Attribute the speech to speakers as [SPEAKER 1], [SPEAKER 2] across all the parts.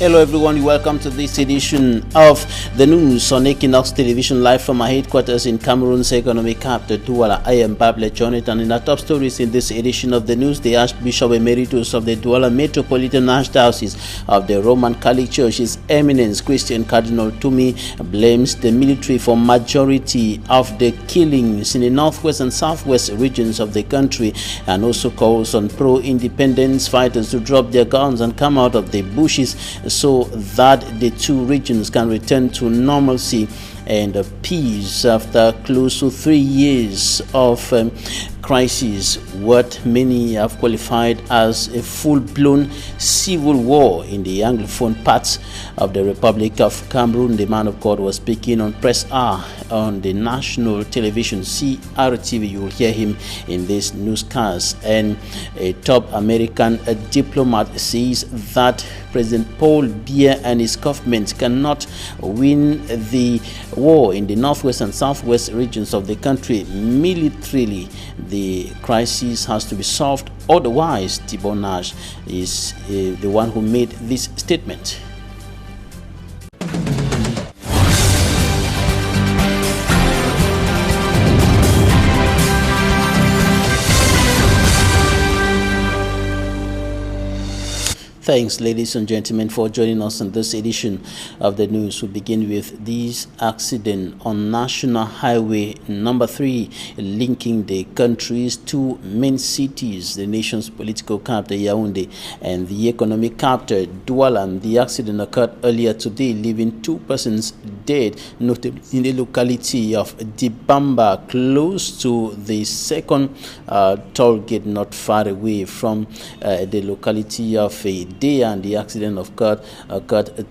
[SPEAKER 1] Hello everyone, welcome to this edition of the news on Equinox Television, live from our headquarters in Cameroon's economic capital, Douala. I am Babla Jonathan. In our top stories in this edition of the news, the Archbishop Emeritus of the Douala Metropolitan Archdiocese of the Roman Catholic Church, His Eminence Christian Cardinal Tumi, blames the military for majority of the killings in the northwest and southwest regions of the country, and also calls on pro-independence fighters to drop their guns and come out of the bushes so that the two regions can return to normalcy and peace after close to 3 years of crisis, what many have qualified as a full-blown civil war in the Anglophone parts of the Republic of Cameroon. The man of God was speaking on Press Hour on the national television CRTV. You will hear him in this newscast. And a top American diplomat says that President Paul Biya and his government cannot win the war in the northwest and southwest regions of the country militarily. The crisis has to be solved, otherwise Thibault Nash is the one who made this statement. Thanks, ladies and gentlemen, for joining us on this edition of the news. We begin with this accident on National Highway number 3, linking the country's two main cities, the nation's political capital, Yaoundé, and the economic capital, Douala. The accident occurred earlier today, leaving 2 persons dead, notably in the locality of Dibamba, close to the second toll gate, not far away from the locality of Day. And the accident occurred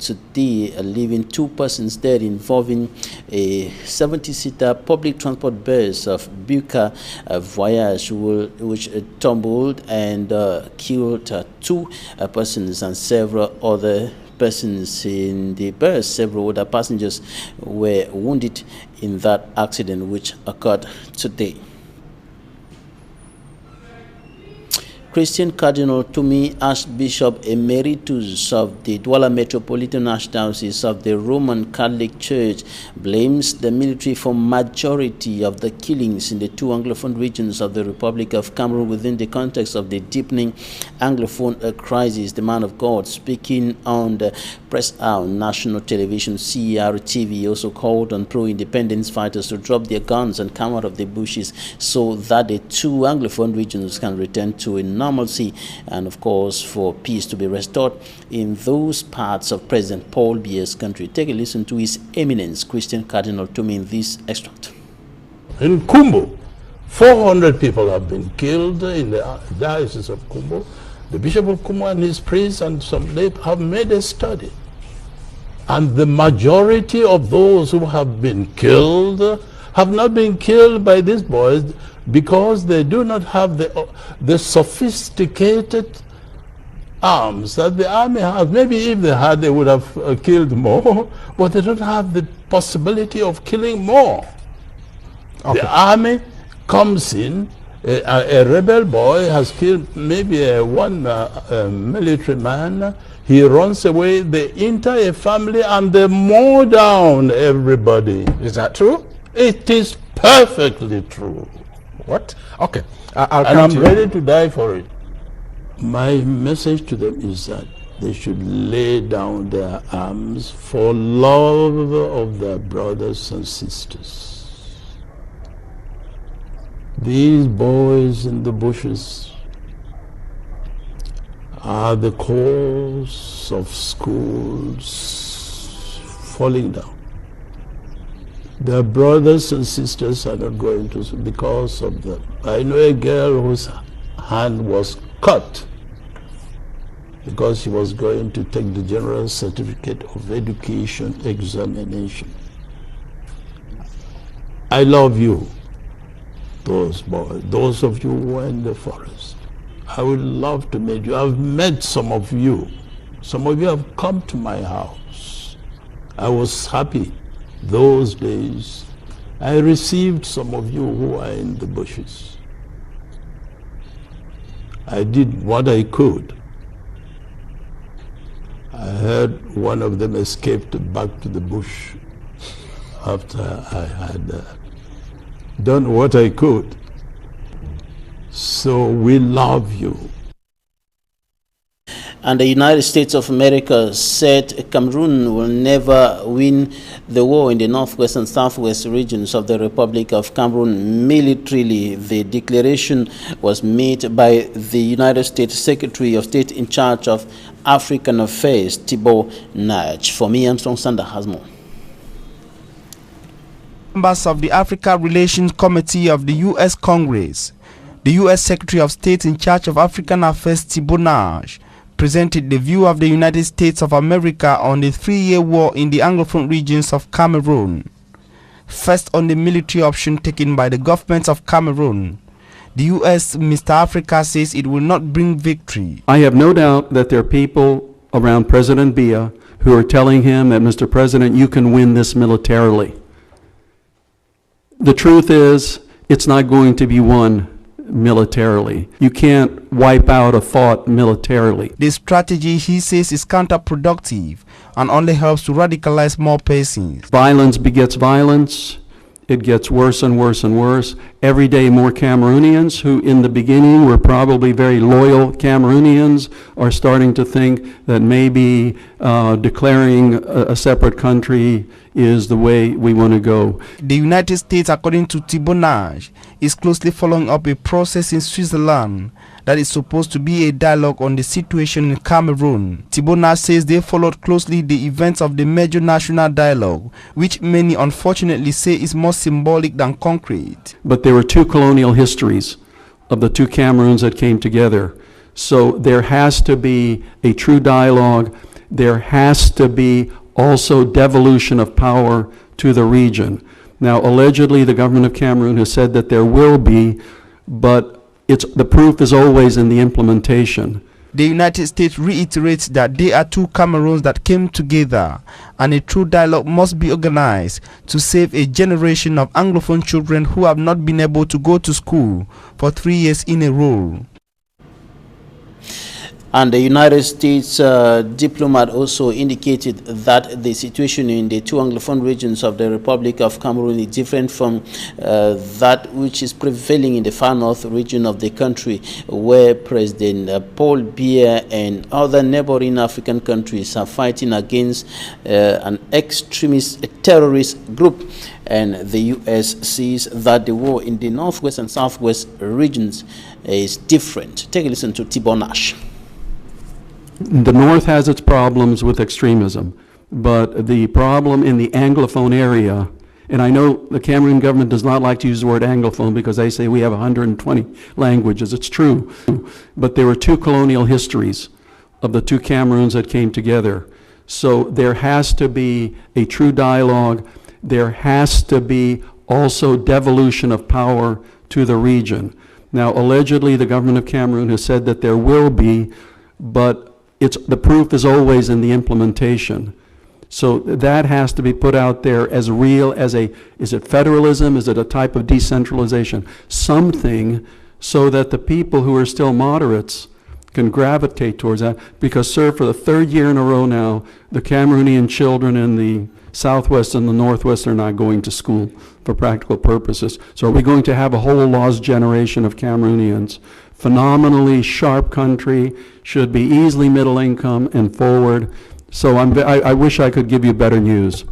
[SPEAKER 1] today, leaving 2 persons dead, involving a 70-seater public transport bus of Buka Voyage, which tumbled and killed 2 persons and several other persons in the bus. Several other passengers were wounded in that accident, which occurred today. Christian Cardinal Tumi, Archbishop Emeritus of the Douala Metropolitan Archdiocese of the Roman Catholic Church, blames the military for majority of the killings in the 2 Anglophone regions of the Republic of Cameroon within the context of the deepening Anglophone crisis. The man of God, speaking on the Press Hour national television CRTV, also called on pro-independence fighters to drop their guns and come out of the bushes so that the 2 Anglophone regions can return to a normalcy, and of course for peace to be restored in those parts of President Paul Biya's country. Take a listen to His Eminence Christian Cardinal Tumi in this extract.
[SPEAKER 2] In Kumbo, 400 people have been killed in the diocese of Kumbo. The Bishop of Kumbo and his priests and some lay have made a study, and the majority of those who have been killed have not been killed by these boys because they do not have the sophisticated arms that the army has. Maybe if they had, they would have killed more, but they don't have the possibility of killing more. Okay. The army comes in, a rebel boy has killed maybe one military man, he runs away, they entire family and they mow down everybody.
[SPEAKER 3] Is that true?
[SPEAKER 2] It is perfectly true.
[SPEAKER 3] What? Okay.
[SPEAKER 2] I'm ready to die for it. My message to them is that they should lay down their arms for love of their brothers and sisters. These boys in the bushes are the cause of schools falling down. Their brothers and sisters are not going to, because of them. I know a girl whose hand was cut because she was going to take the General Certificate of Education examination. I love you, those boys, those of you who are in the forest. I would love to meet you. I've met some of you. Some of you have come to my house. I was happy those days. I received some of you who are in the bushes. I did what I could. I heard one of them escaped back to the bush after I had done what I could. So we love you.
[SPEAKER 1] And the United States of America said Cameroon will never win the war in the northwest and southwest regions of the Republic of Cameroon militarily. The declaration was made by the United States Secretary of State in charge of African Affairs, EQUINOXE. For me, Armstrong Sander has more.
[SPEAKER 4] Members of the Africa Relations Committee of the U.S. Congress, the U.S. Secretary of State in charge of African Affairs, EQUINOXE, presented the view of the United States of America on the 3-year war in the Anglophone regions of Cameroon. First, on the military option taken by the government of Cameroon. The U.S. Mr. Africa says it will not bring victory.
[SPEAKER 5] I have no doubt that there are people around President Biya who are telling him that, Mr. President, you can win this militarily. The truth is, it's not going to be won militarily. You can't wipe out a thought militarily.
[SPEAKER 4] This strategy, he says, is counterproductive and only helps to radicalize more persons.
[SPEAKER 5] Violence begets violence. It gets worse and worse and worse. Every day more Cameroonians who in the beginning were probably very loyal Cameroonians are starting to think that maybe declaring a separate country is the way we want to go.
[SPEAKER 4] The United States, according to EQUINOXE, is closely following up a process in Switzerland that is supposed to be a dialogue on the situation in Cameroon. EQUINOXE says they followed closely the events of the major national dialogue, which many unfortunately say is more symbolic than concrete.
[SPEAKER 5] But there were two colonial histories of the two Cameroons that came together. So there has to be a true dialogue. There has to be also devolution of power to the region. Now, allegedly, the government of Cameroon has said that there will be, but the proof is always in the implementation.
[SPEAKER 4] The United States reiterates that there are two Cameroons that came together, and a true dialogue must be organized to save a generation of Anglophone children who have not been able to go to school for 3 years in a row.
[SPEAKER 1] And the United States diplomat also indicated that the situation in the two Anglophone regions of the Republic of Cameroon is different from that which is prevailing in the far north region of the country, where President Paul Biya and other neighboring African countries are fighting against an extremist terrorist group. And the U.S. sees that the war in the northwest and southwest regions is different. Take a listen to EQUINOXE.
[SPEAKER 5] The North has its problems with extremism, but the problem in the Anglophone area, and I know the Cameroon government does not like to use the word Anglophone because they say we have 120 languages. It's true, but there were two colonial histories of the two Cameroons that came together. So there has to be a true dialogue. There has to be also devolution of power to the region. Now, allegedly, the government of Cameroon has said that there will be, but the proof is always in the implementation. So that has to be put out there as real as is it federalism? Is it a type of decentralization? Something so that the people who are still moderates can gravitate towards that. Because, sir, for the 3rd year in a row now, the Cameroonian children in the southwest and the northwest are not going to school for practical purposes. So are we going to have a whole lost generation of Cameroonians? Phenomenally sharp country, should be easily middle income and forward. So I wish I could give you better news.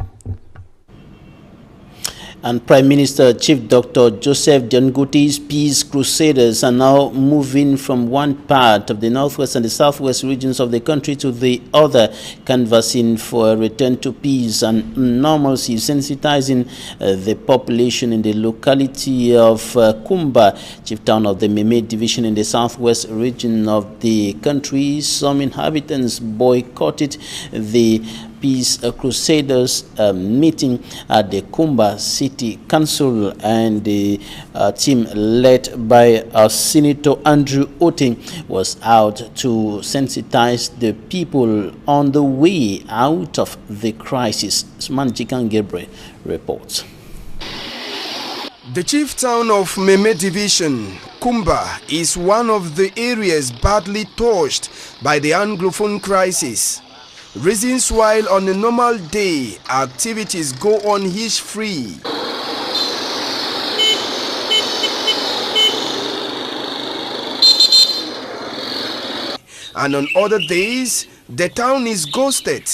[SPEAKER 1] And Prime Minister Chief Dr. Joseph Dianguti's Peace Crusaders are now moving from one part of the northwest and the southwest regions of the country to the other, canvassing for a return to peace and normalcy, sensitizing the population in the locality of Kumba, chief town of the Meme division in the southwest region of the country. Some inhabitants boycotted the Peace Crusaders meeting at the Kumba City Council, and the team led by Senator Andrew Oting was out to sensitize the people on the way out of the crisis. Manjikan Gebre reports.
[SPEAKER 6] The chief town of Meme division, Kumba, is one of the areas badly touched by the Anglophone crisis. Reasons while on a normal day, activities go on hitch-free. And on other days, the town is ghosted.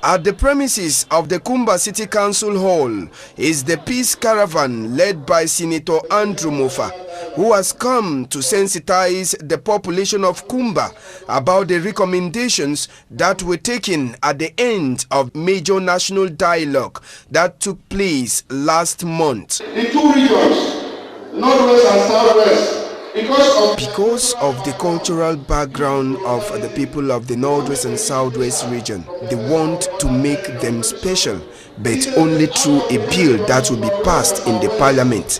[SPEAKER 6] At the premises of the Kumba City Council Hall is the Peace Caravan led by Senator Andrew Mofa, who has come to sensitize the population of Kumba about the recommendations that were taken at the end of major national dialogue that took place last month.
[SPEAKER 7] In two regions, Northwest and Southwest,
[SPEAKER 6] because of the cultural background of the people of the Northwest and Southwest region, they want to make them special, but only through a bill that will be passed in the parliament.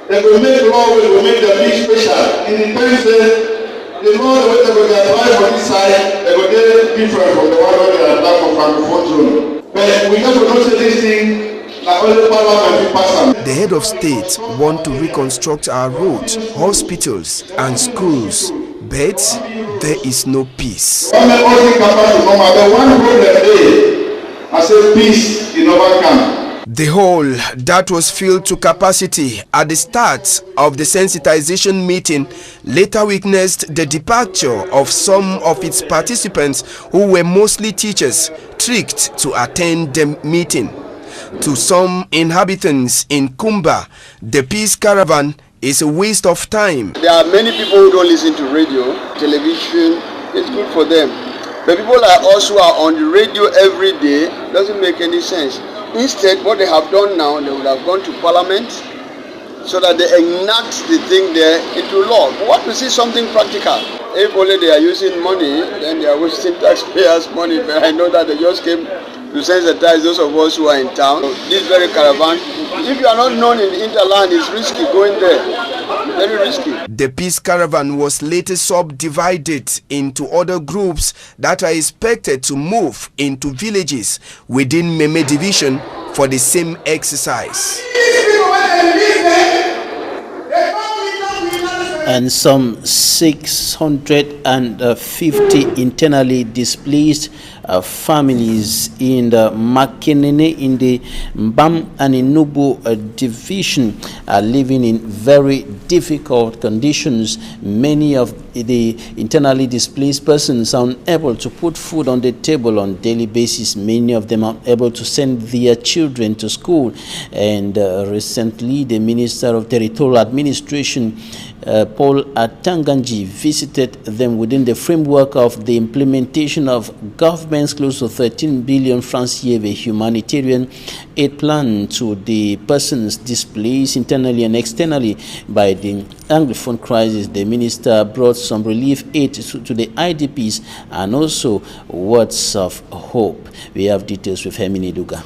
[SPEAKER 7] They will make law, which will make them big special. In the sense that the Northwest they will apply for this side, they will get different from the one where they apply for Francophone zone. But we have to not say this thing.
[SPEAKER 6] The head of state want to reconstruct our roads, hospitals and schools, but there is no peace.
[SPEAKER 7] The
[SPEAKER 6] hall that was filled to capacity at the start of the sensitization meeting later witnessed the departure of some of its participants who were mostly teachers, tricked to attend the meeting. To some inhabitants in Kumba, the Peace Caravan is a waste of time.
[SPEAKER 8] There are many people who don't listen to radio, television. It's good for them. But people like us who are on the radio every day, doesn't make any sense. Instead, what they have done now, they would have gone to Parliament so that they enact the thing there into law. We want to see something practical. If only they are using money, then they are wasting taxpayers' money. But I know that they just came to sensitize those of us who are in town. This very caravan, if you are not known in the interland, it's risky going there. Very risky.
[SPEAKER 6] The Peace Caravan was later subdivided into other groups that are expected to move into villages within Meme Division for the same exercise.
[SPEAKER 1] And some 650 internally displaced families in the Makenene in the Mbam and Inubu division are living in very difficult conditions. Many of the internally displaced persons are unable to put food on the table on a daily basis. Many of them are able to send their children to school. And recently, the Minister of Territorial Administration, Paul Atanganji, visited them within the framework of the implementation of government's close to 13 billion francs CFA humanitarian aid plan to the persons displaced internally and externally by the Anglophone crisis. The minister brought some relief aid to the IDPs and also words of hope. We have details with Hemini Duga.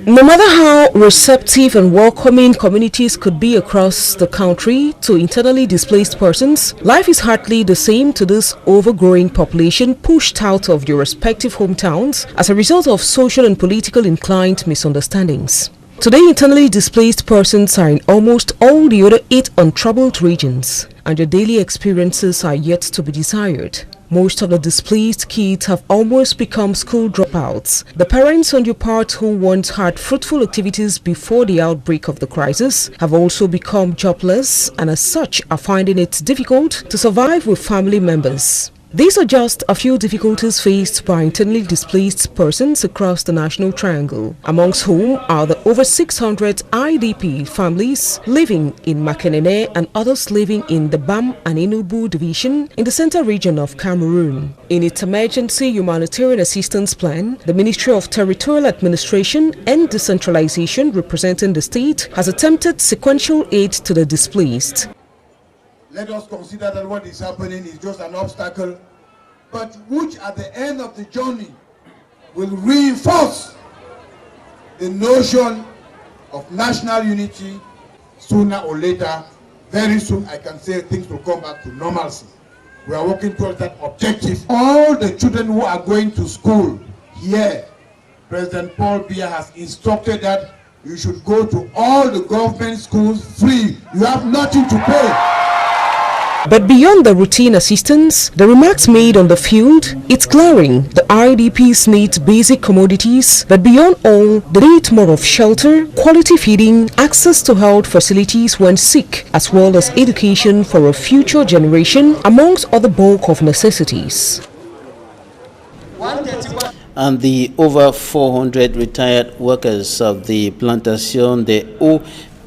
[SPEAKER 9] No matter how receptive and welcoming communities could be across the country to internally displaced persons, life is hardly the same to this overgrowing population pushed out of their respective hometowns as a result of social and political inclined misunderstandings. Today, internally displaced persons are in almost all the other 8 untroubled regions, and their daily experiences are yet to be desired. Most of the displaced kids have almost become school dropouts. The parents on their part who once had fruitful activities before the outbreak of the crisis have also become jobless and as such are finding it difficult to survive with family members. These are just a few difficulties faced by internally displaced persons across the National Triangle, amongst whom are the over 600 IDP families living in Makenene and others living in the Bam and Inubu division in the central region of Cameroon. In its emergency humanitarian assistance plan, the Ministry of Territorial Administration and Decentralization representing the state has attempted sequential aid to the displaced.
[SPEAKER 10] Let us consider that what is happening is just an obstacle, but which at the end of the journey will reinforce the notion of national unity. Sooner or later, very soon, I can say things will come back to normalcy. We are working towards that objective. All the children who are going to school here, President Paul Biya has instructed that You should go to all the government schools free. You have nothing to pay.
[SPEAKER 9] But beyond the routine assistance, the remarks made on the field, it's glaring. The IDPs need basic commodities, but beyond all, they need more of shelter, quality feeding, access to health facilities when sick, as well as education for a future generation, amongst other bulk of necessities.
[SPEAKER 1] And the over 400 retired workers of the Plantation de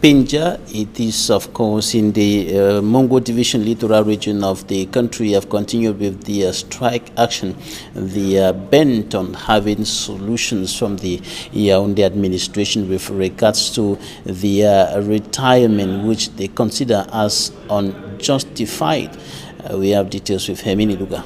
[SPEAKER 1] Pinja, it is of course in the Mongo Division littoral region of the country, have continued with the strike action. They are bent on having solutions from the Yaoundé administration with regards to the retirement, which they consider as unjustified. We have details with Hemini Luga.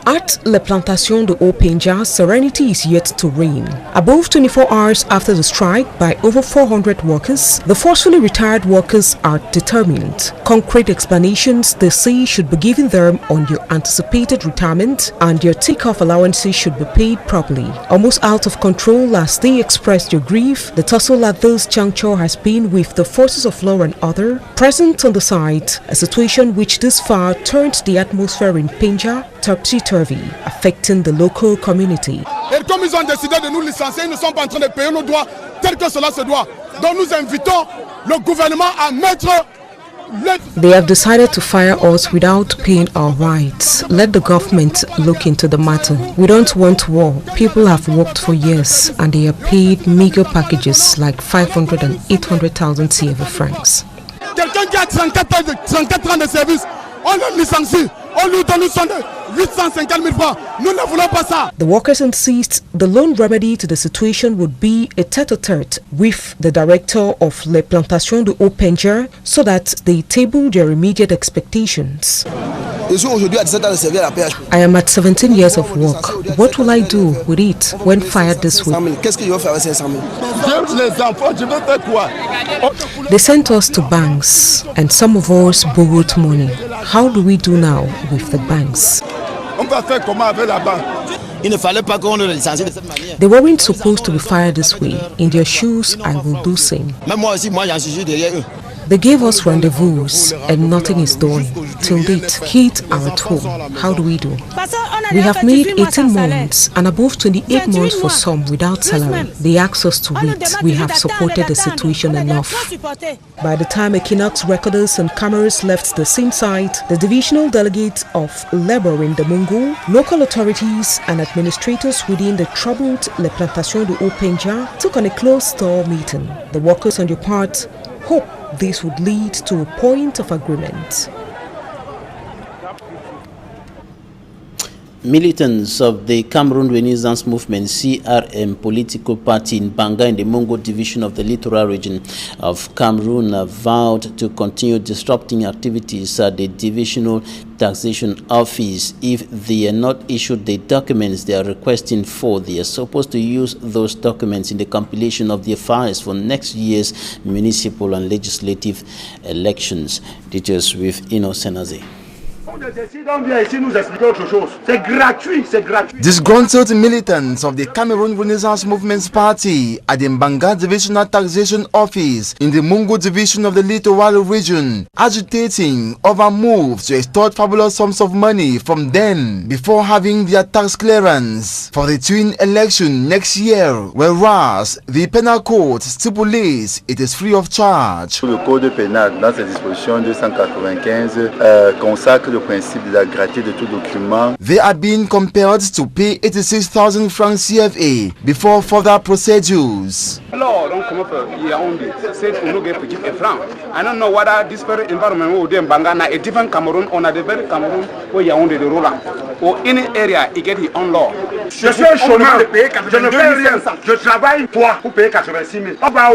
[SPEAKER 9] At La Plantation de Pinja, serenity is yet to reign. Above 24 hours after the strike by over 400 workers, the forcefully retired workers are determined. Concrete explanations they say should be given them on their anticipated retirement, and their take-off allowances should be paid properly. Almost out of control as they expressed their grief, the tussle at this juncture has been with the forces of law and other present on the site, a situation which this far turned the atmosphere in Pinja topsy-turvy, affecting the local community.
[SPEAKER 11] Et comme ils ont décidé de nous licencier, ils ne sont pas en train de payer nos droits tel que cela se doit. Donc nous invitons le gouvernement à mettre...
[SPEAKER 9] They have decided to fire us without paying our rights. Let the government look into the matter. We don't want war. People have worked for years and they are paid meager packages like 500 and 800,000 CFA francs.
[SPEAKER 11] Quelqu'un qui a 34 ans de service, on le licencie. On lui donne 850 000 francs. Nous ne voulons pas ça.
[SPEAKER 9] The workers insist the lone remedy to the situation would be a tete-a-tete with the director of La Plantation de Pinja so that they table their immediate expectations. I am at 17 years of work. What will I do with it when fired this week? They sent us to banks and some of us borrowed money. How do we do now with the banks? They weren't supposed to be fired this way. In their shoes, I will do same. They gave us rendezvous and nothing is done. Till date, kids are at home. How do we do? We have made 18 months and above 28 months for some without salary. They asked us to wait. We have supported the situation enough. By the time EQUINOXE recorders and cameras left the scene site, the divisional delegates of labor in the Mungo, local authorities and administrators within the troubled La Plantation de Pinja took on a closed-door meeting. The workers on their part hope this would lead to a point of agreement.
[SPEAKER 1] Militants of the Cameroon Renaissance Movement CRM political party in Banga in the Mongo division of the littoral region of Cameroon have vowed to continue disrupting activities at the divisional taxation office if they are not issued the documents they are requesting for. They are supposed to use those documents in the compilation of their files for next year's municipal and legislative elections. Details with EQUINOXE.
[SPEAKER 12] Disgruntled militants of the Cameroon Renaissance Movement's party at the Mbanga Divisional Taxation Office in the Mungo Division of the Littoral region, agitating over moves to extort fabulous sums of money from them before having their tax clearance for the twin election next year, whereas the penal code stipulates it is free of charge.
[SPEAKER 13] Le code pénal, dans ses dispositions 295, consacre le principe de la gratuité de tout document.
[SPEAKER 12] They are being compelled to pay 86,000 francs CFA before further procedures.
[SPEAKER 14] Alors, donc, comment c'est pour nous petits francs. I don't know whether this very environment will be in Bangana, a different Cameroon, on a the very Cameroon where Yaoundé de Roland. Or any area, you get it on law.
[SPEAKER 11] Je suis un chômeur, je ne fais rien. Je travaille pour payer 86 000.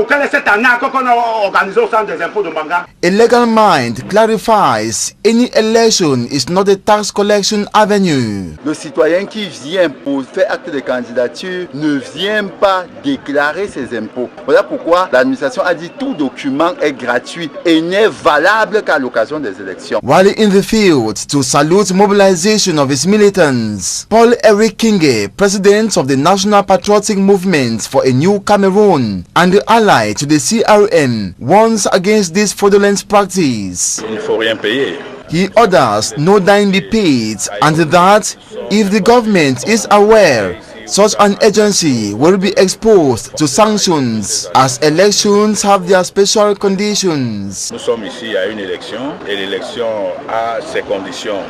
[SPEAKER 11] Quel est cet année qu'on a organisé au centre des impôts de Banga?
[SPEAKER 12] A legal mind clarifies any election is not a tax collection avenue.
[SPEAKER 13] Le citoyen qui vient pour faire acte de candidature ne vient pas déclarer ses impôts. Voilà pourquoi l'administration a dit tout document est gratuit et n'est valable qu'à l'occasion des élections.
[SPEAKER 12] While in the field to salute mobilization of its militants militants. Paul Eric Kinge, president of the National Patriotic Movement for a New Cameroon and the ally to the CRM, warns against this fraudulent practice.
[SPEAKER 15] Il ne faut rien payer.
[SPEAKER 12] He orders no dime be paid and that if the government is aware, such an agency will be exposed to sanctions as elections have their special conditions.
[SPEAKER 15] Nous sommes ici à une élection et l'élection a ses conditions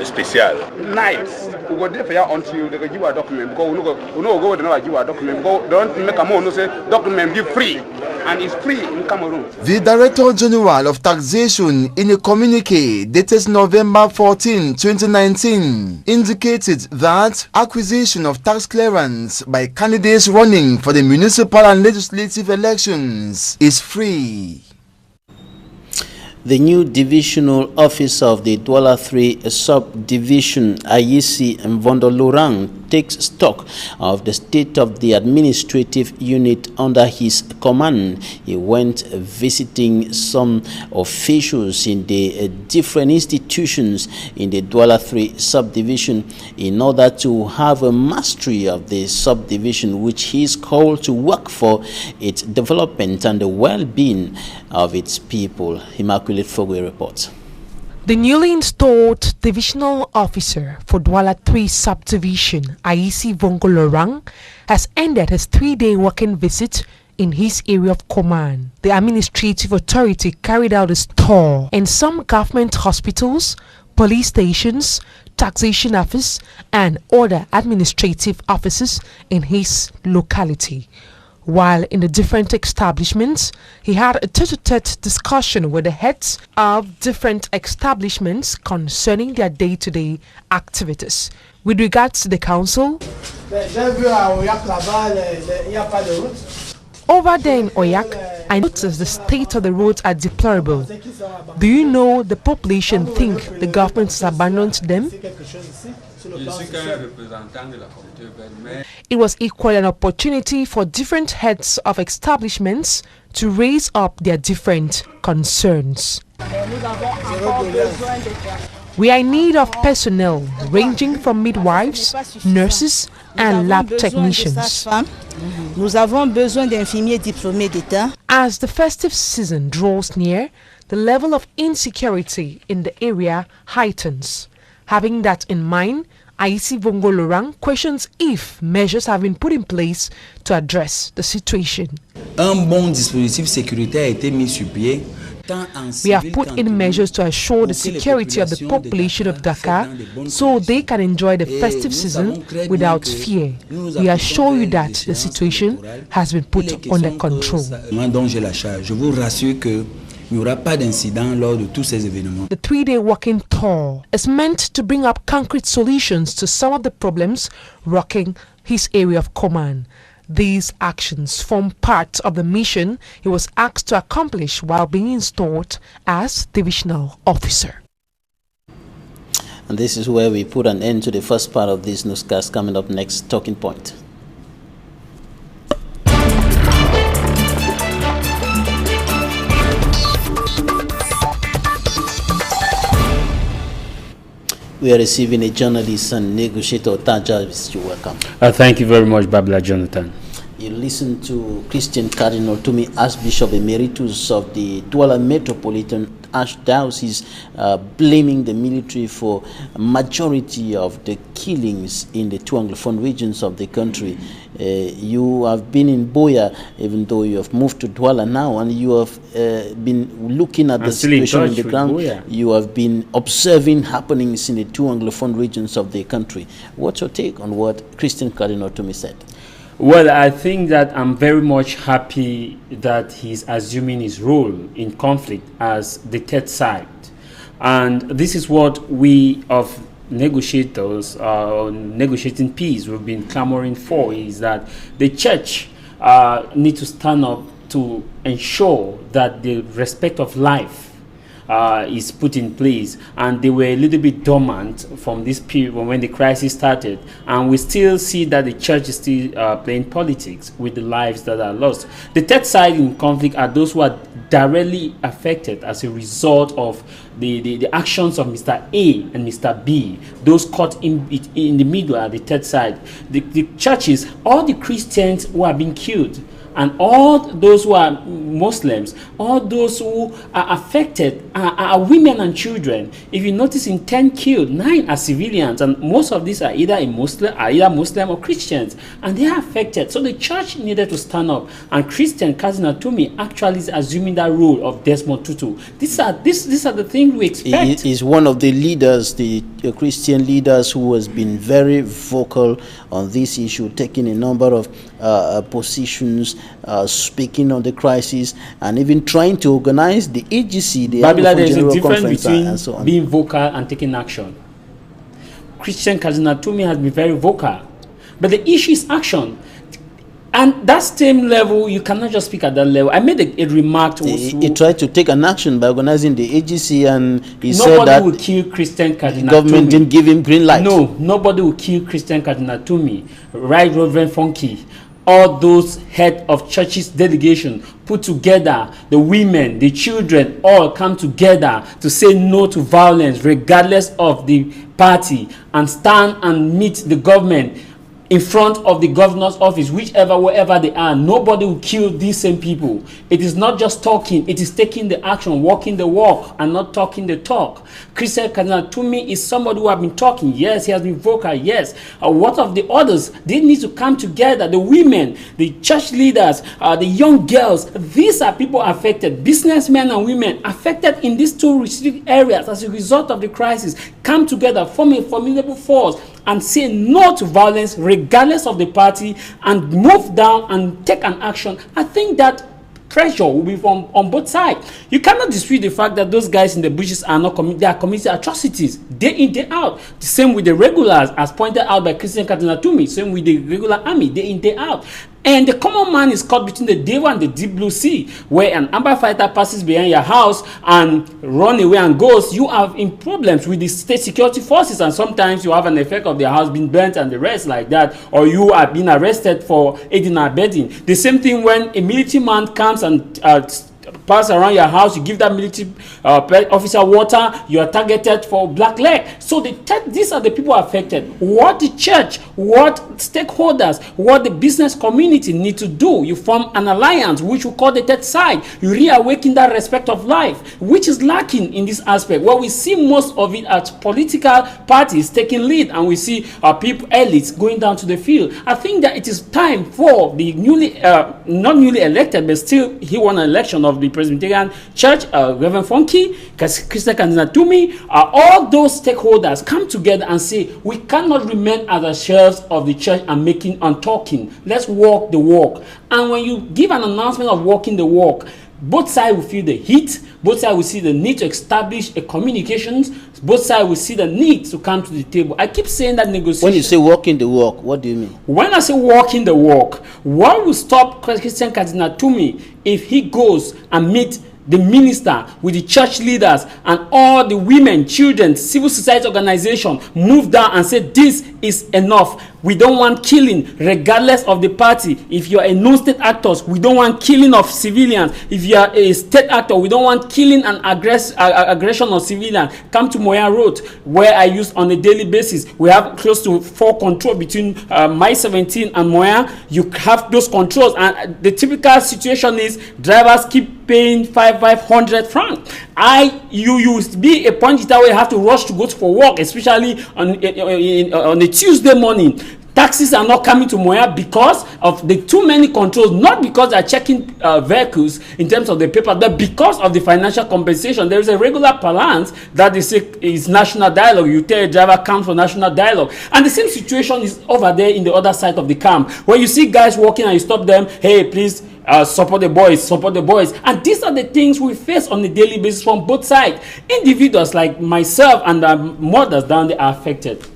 [SPEAKER 15] spéciales.
[SPEAKER 14] Nice. We go there for you until they give a document because we no go there give a document because don't make a more no say document be free and it's free in Cameroon.
[SPEAKER 12] The Director General of Taxation in a communique dated November 14, 2019 indicated that acquisition of tax clearance by candidates running for the municipal and legislative elections is free.
[SPEAKER 1] The new divisional officer of the Douala 3 subdivision, Ayisi Mvondolorang, takes stock of the state of the administrative unit under his command. He went visiting some officials in the different institutions in the Douala 3 subdivision in order to have a mastery of the subdivision, which he is called to work for its development and the well-being of its people. Immaculate Fogwe reports.
[SPEAKER 16] The newly installed divisional officer for Douala 3 subdivision, Ayisi Mvondolorang, has ended his 3-day working visit in his area of command. The administrative authority carried out a tour in some government hospitals, police stations, taxation office, and other administrative offices in his locality. While in the different establishments, he had a tete-a-tete discussion with the heads of different establishments concerning their day-to-day activities. With regards to the council, over there in Oyak, I noticed the state of the roads are deplorable. Do you know the population think the government has abandoned them? It was equally an opportunity for different heads of establishments to raise up their different concerns. We are in need of personnel ranging from midwives, nurses, and lab technicians. As the festive season draws near, the level of insecurity in the area heightens. Having that in mind, Ayisi Mvondolorang questions if measures have been put in place to address the situation. We have put in measures to assure the security of the population of Dakar so they can enjoy the festive season without fear. We assure you that the situation has been put under control. The 3-day working tour is meant to bring up concrete solutions to some of the problems rocking his area of command. These actions form part of the mission he was asked to accomplish while being installed as divisional officer.
[SPEAKER 1] And this is where we put an end to the first part of this newscast. Coming up next, Talking Point. We are receiving a journalist and negotiator, Taja. You're welcome.
[SPEAKER 17] Thank you very much, Babla Jonathan.
[SPEAKER 1] You listen to Christian Cardinal Tumi, Archbishop Emeritus of the Douala Metropolitan Archdiocese, blaming the military for a majority of the killings in the two Anglophone regions of the country. You have been in Boya, even though you have moved to Douala now, and you have been looking at the situation on the ground. Boya. You have been observing happenings in the two Anglophone regions of the country. What's your take on what Christian Cardinal Tumi said?
[SPEAKER 17] Well, I think that I'm very much happy that he's assuming his role in conflict as the third side. And this is what we of negotiators, negotiating peace, we've been clamoring for, is that the church need to stand up to ensure that the respect of life is put in place, and they were a little bit dormant from this period when the crisis started, and we still see that the church is still playing politics with the lives that are lost. The third side in conflict are those who are directly affected as a result of the actions of Mr. A and Mr. B. Those caught in the middle are the third side. The churches, all the Christians who are being killed, and all those who are Muslims, all those who are affected are women and children. If you notice, in 10 killed, 9 are civilians, and most of these are either Muslim or Christians, and they are affected. So the church needed to stand up, and Christian Cardinal Tumi actually is assuming that role of Desmond Tutu. These are the things we expect.
[SPEAKER 1] He is one of the leaders, the Christian leaders, who has been very vocal on this issue, taking a number of positions, speaking on the crisis, and even trying to organize the AGC, the
[SPEAKER 17] Babila, there is a
[SPEAKER 1] General
[SPEAKER 17] difference
[SPEAKER 1] Conference,
[SPEAKER 17] between
[SPEAKER 1] and so on.
[SPEAKER 17] being vocal and taking action. Christian Cardinal Tumi has been very vocal, but the issue is action. And that same level, you cannot just speak at that level. I made a remark to
[SPEAKER 1] he tried to take an action by organizing the AGC, and he said
[SPEAKER 17] nobody
[SPEAKER 1] that
[SPEAKER 17] will kill Christian Cardinal
[SPEAKER 1] the government
[SPEAKER 17] Tumi.
[SPEAKER 1] didn't give him green light.
[SPEAKER 17] No, nobody will kill Christian Cardinal Tumi. Right, Reverend Funky. All those head of churches delegation put together, the women, the children, all come together to say no to violence regardless of the party, and stand and meet the government in front of the governor's office, wherever they are. Nobody will kill these same people. It is not just talking, it is taking the action, walking the walk, and not talking the talk. Christian Cardinal Tumi is somebody who has been talking. Yes, he has been vocal. Yes. What of the others? They need to come together. The women, the church leaders, the young girls. These are people affected. Businessmen and women affected in these two restricted areas as a result of the crisis. Come together, form a formidable force, and say no to violence regardless of the party, and move down and take an action. I think that pressure will be on both sides. You cannot dispute the fact that those guys in the bushes are not they are committing atrocities day in, day out. The same with the regulars, as pointed out by Christian Cardinal Tumi. Same with the regular army, day in, day out. And the common man is caught between the devil and the deep blue sea, where an amber fighter passes behind your house and run away and goes. You have in problems with the state security forces, and sometimes you have an effect of their house being burnt and the rest like that, or you are being arrested for aiding and abetting. The same thing when a military man comes and pass around your house, you give that military officer water, you are targeted for black leg. So these are the people affected. What the church, what stakeholders, what the business community need to do, you form an alliance, which we call the third side. You reawaken that respect of life, which is lacking in this aspect. Well, we see most of it as political parties taking lead, and we see people, elites, going down to the field. I think that it is time for the not newly elected, but still he won an election of the Presbyterian Church, Reverend Funky, Christian Cardinal Tumi, all those stakeholders come together and say, we cannot remain as the shelves of the church and talking. Let's walk the walk. And when you give an announcement of walking the walk, both sides will feel the heat, both sides will see the need to establish a communications, both sides will see the need to come to the table. I keep saying that negotiation.
[SPEAKER 1] When you say walking the walk, what do you mean?
[SPEAKER 17] When I say walking the walk, what will stop Christian Cardinal Tumi if he goes and meets the minister with the church leaders and all the women, children, civil society organization, move down and say this is enough. We don't want killing regardless of the party. If you are a non-state actor, we don't want killing of civilians. If you are a state actor, we don't want killing and aggression of civilians. Come to Moya Road, where I use on a daily basis. We have close to 4 controls between Mile 17 and Moya. You have those controls, and the typical situation is drivers keep paying 500 francs. You be a point that way, you have to rush to go for work, especially on a Tuesday morning. Taxis are not coming to Moya because of the too many controls, not because they're checking vehicles in terms of the paper, but because of the financial compensation. There is a regular balance that they say is national dialogue. You tell a driver, come for national dialogue. And the same situation is over there in the other side of the camp, where you see guys walking and you stop them, hey, please, support the boys, support the boys. And these are the things we face on a daily basis from both sides. Individuals like myself and mothers down there are affected.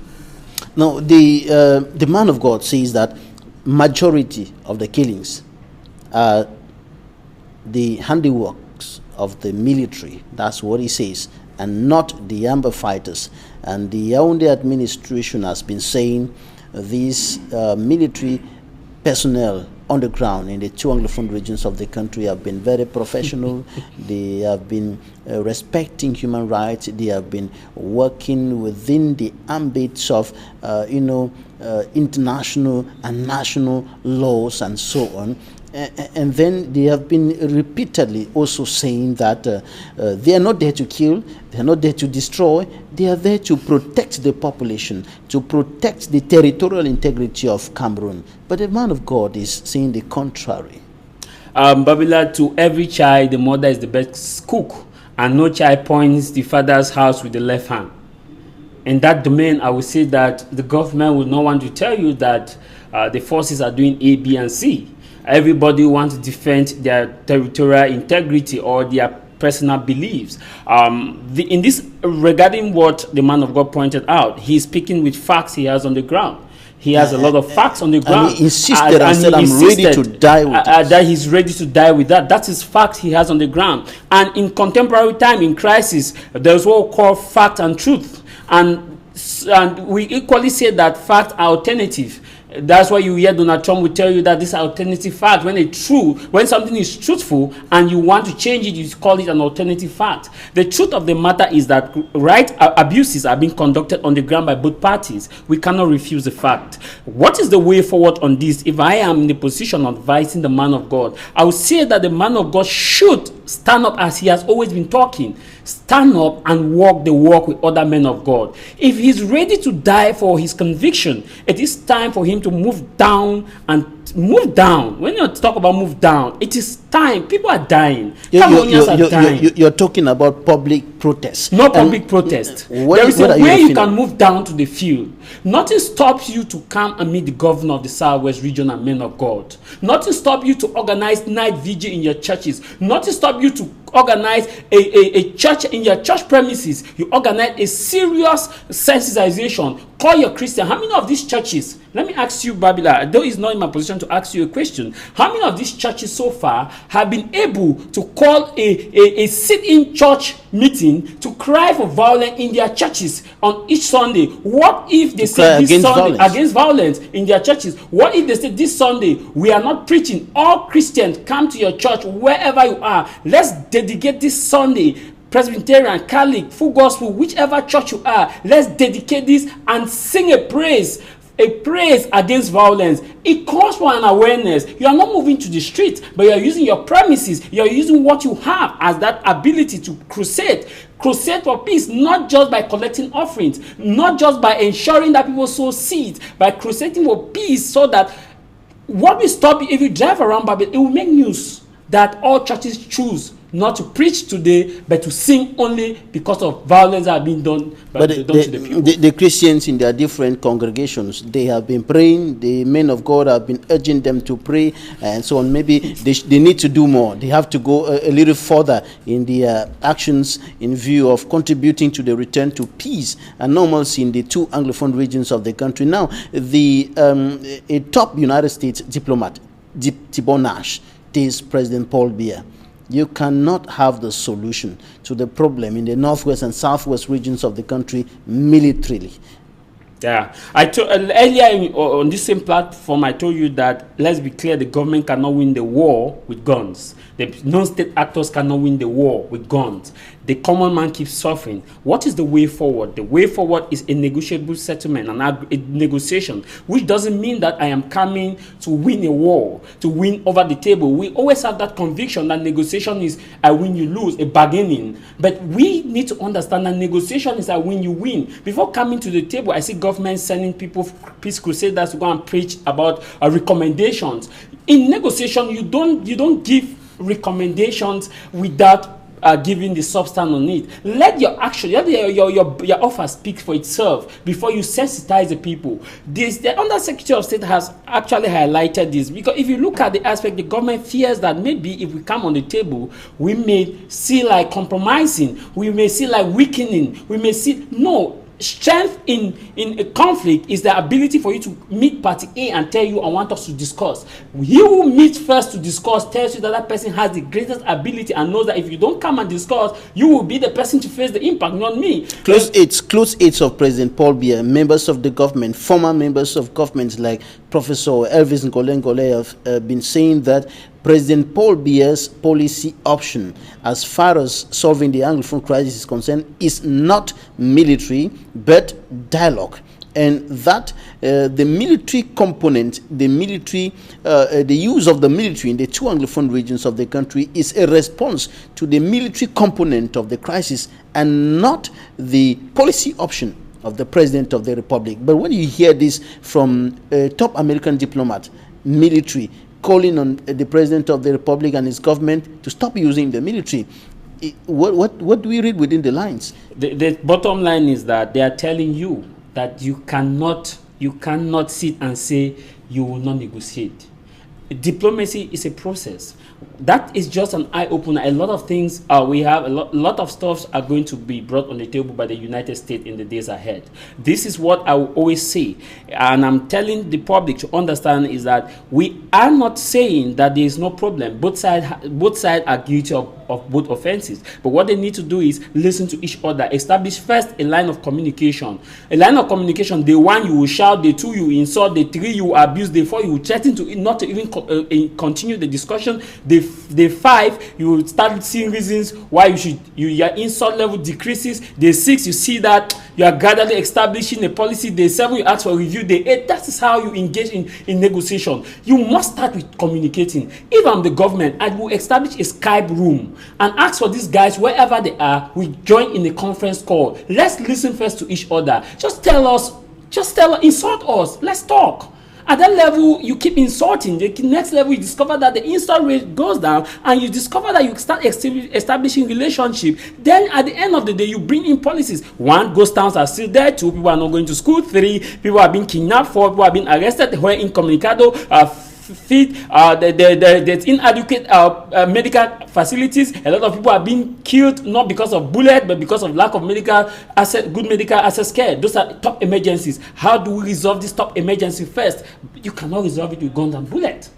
[SPEAKER 1] Now, the man of God says that majority of the killings are the handiworks of the military. That's what he says, and not the Yamba fighters. And the Yaoundé administration has been saying these military personnel on the ground in the two Anglophone regions of the country have been very professional. They have been respecting human rights. They have been working within the ambits of, international and national laws and so on. And then they have been repeatedly also saying that they are not there to kill, they are not there to destroy, they are there to protect the population, to protect the territorial integrity of Cameroon. But the man of God is saying the contrary.
[SPEAKER 17] Babila, to every child, the mother is the best cook, and no child points the father's house with the left hand. In that domain, I would say that the government would not want to tell you that the forces are doing A, B, and C. Everybody wants to defend their territorial integrity or their personal beliefs. In this, regarding what the man of God pointed out, he's speaking with facts he has on the ground. He has a lot of facts on the ground.
[SPEAKER 1] And he insisted and said, I'm ready to die with it.
[SPEAKER 17] That he's ready to die with that. That is fact he has on the ground. And in contemporary time, in crisis, there's what we call fact and truth. And we equally say that facts are alternative. That's why you hear Donald Trump will tell you that this is alternative fact. When something is truthful and you want to change it, you call it an alternative fact. The truth of the matter is that abuses are being conducted on the ground by both parties. We cannot refuse the fact. What is the way forward on this? If I am in the position of advising the man of God, I would say that the man of God should stand up as he has always been talking. Stand up and walk the walk with other men of God. If he's ready to die for his conviction, it is time for him to move down and move down. When you talk about move down, it is time. People are dying. Cameroonians are dying.
[SPEAKER 1] You're talking about public protest.
[SPEAKER 17] No public protest. There is a way you can move down to the field. Nothing stops you to come and meet the governor of the Southwest region and men of God. Nothing stops you to organize night vigil in your churches. Nothing stops you to organize a church in your church premises. You organize a serious sensitization. Call your Christian. How many of these churches, let me ask you, Babila, though it's not in my position to ask you a question, how many of these churches so far have been able to call a sit-in church meeting to cry for violence in their churches on each Sunday? What if they say this Sunday against violence in their churches? What if they say this Sunday we are not preaching? All Christians come to your church wherever you are. Let's dedicate this Sunday, Presbyterian, Catholic, Full Gospel, whichever church you are, let's dedicate this and sing a praise against violence. It calls for an awareness. You are not moving to the street, but you are using your premises. You are using what you have as that ability to crusade for peace, not just by collecting offerings, not just by ensuring that people sow seeds, by crusading for peace, so that what will stop you if you drive around Babel, it will make news that all churches choose not to preach today, but to sing only because of violence that are being done to the people.
[SPEAKER 1] The Christians in their different congregations, they have been praying. The men of God have been urging them to pray, and so on. Maybe they need to do more. They have to go a little further in their actions in view of contributing to the return to peace and normalcy in the two Anglophone regions of the country. Now, a top United States diplomat, Thibault Nash, is President Paul Biya. You cannot have the solution to the problem in the northwest and southwest regions of the country militarily.
[SPEAKER 17] Yeah, I told earlier on this same platform, I told you that, let's be clear, the government cannot win the war with guns. The non-state actors cannot win the war with guns. The common man keeps suffering. What is the way forward? The way forward is a negotiable settlement, a negotiation, which doesn't mean that I am coming to win a war, to win over the table. We always have that conviction that negotiation is I win, you lose, a bargaining. But we need to understand that negotiation is I win, you win. Before coming to the table, I see government sending people, peace crusaders, to go and preach about recommendations. In negotiation, you don't give recommendations without giving the substance on it. Let your action, let your offer speak for itself before you sensitize the people. The Undersecretary of State has actually highlighted this, because if you look at the aspect, the government fears that maybe if we come on the table, we may see like compromising, we may see like weakening, we may see, no. strength in a conflict is the ability for you to meet party A and tell you, I want us to discuss. He who meets first to discuss tells you that that person has the greatest ability and knows that if you don't come and discuss, you will be the person to face the impact, not me.
[SPEAKER 1] Close aides of President Paul Biya, members of the government, former members of governments like Professor Elvis Ngole have been saying that President Paul Biya's policy option as far as solving the Anglophone crisis is concerned is not military but dialogue, and that the military component, the use of the military in the two Anglophone regions of the country is a response to the military component of the crisis and not the policy option of the President of the Republic. But when you hear this from a top American diplomat, military, calling on the President of the Republic and his government to stop using the military, what do we read within the lines?
[SPEAKER 17] The bottom line is that they are telling you that you cannot sit and say you will not negotiate. Diplomacy is a process. That is just an eye-opener. A lot of things we have, a lot of stuff are going to be brought on the table by the United States in the days ahead. This is what I will always say, and I'm telling the public to understand is that we are not saying that there is no problem. Both sides are guilty of both offenses. But what they need to do is listen to each other. Establish first a line of communication. A line of communication. The one you will shout, the two you insult, the three you abuse, the four you threaten to not to even continue the discussion. The five you will start seeing reasons why your insult level decreases. The six you see that you are gradually establishing a policy. The seven you ask for review. The eight, that is how you engage in negotiation. You must start with communicating. If I'm the government, I will establish a Skype room and ask for these guys wherever they are. We join in a conference call. Let's listen first to each other. Just insult us. Let's talk. At that level, you keep insulting. The next level, you discover that the insult rate goes down, and you discover that you start establishing relationship. Then, at the end of the day, you bring in policies. One, ghost towns are still there. Two, people are not going to school. Three, people are being kidnapped. Four, people are being arrested. Where incommunicado. There's inadequate medical facilities. A lot of people are being killed not because of bullet but because of lack of good medical access care. Those are top emergencies. How do we resolve this top emergency first? You cannot resolve it with guns and bullets.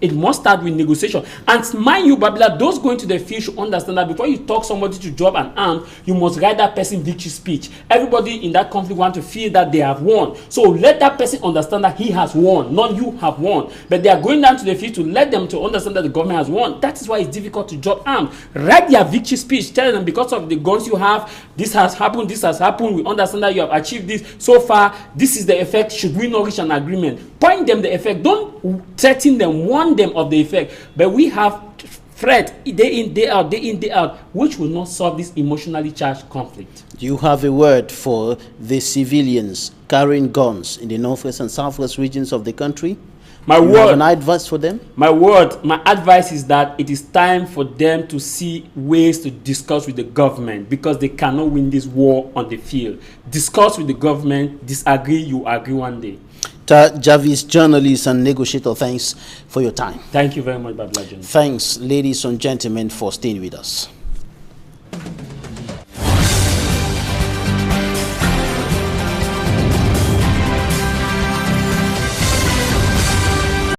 [SPEAKER 17] It must start with negotiation. And mind you, Babila, those going to the field should understand that before you talk somebody to drop an arm, you must write that person victory speech. Everybody in that conflict want to feel that they have won. So let that person understand that he has won, not you have won. But they are going down to the field to let them to understand that the government has won. That is why it's difficult to drop arms. Write their victory speech. Tell them because of the guns you have, this has happened, this has happened. We understand that you have achieved this. So far, this is the effect. Should we not reach an agreement? Point them the effect. Don't threaten them, warn them of the effect. But we have threat day in, day out, which will not solve this emotionally charged conflict.
[SPEAKER 1] Do you have a word for the civilians carrying guns in the northwest and southwest regions of the country? You have an advice for them?
[SPEAKER 17] My advice is that it is time for them to see ways to discuss with the government, because they cannot win this war on the field. Discuss with the government, disagree, you agree one day.
[SPEAKER 1] Jarvis, journalist and negotiator, thanks for your time.
[SPEAKER 17] Thank you very much, Babla John.
[SPEAKER 1] Thanks, ladies and gentlemen, for staying with us.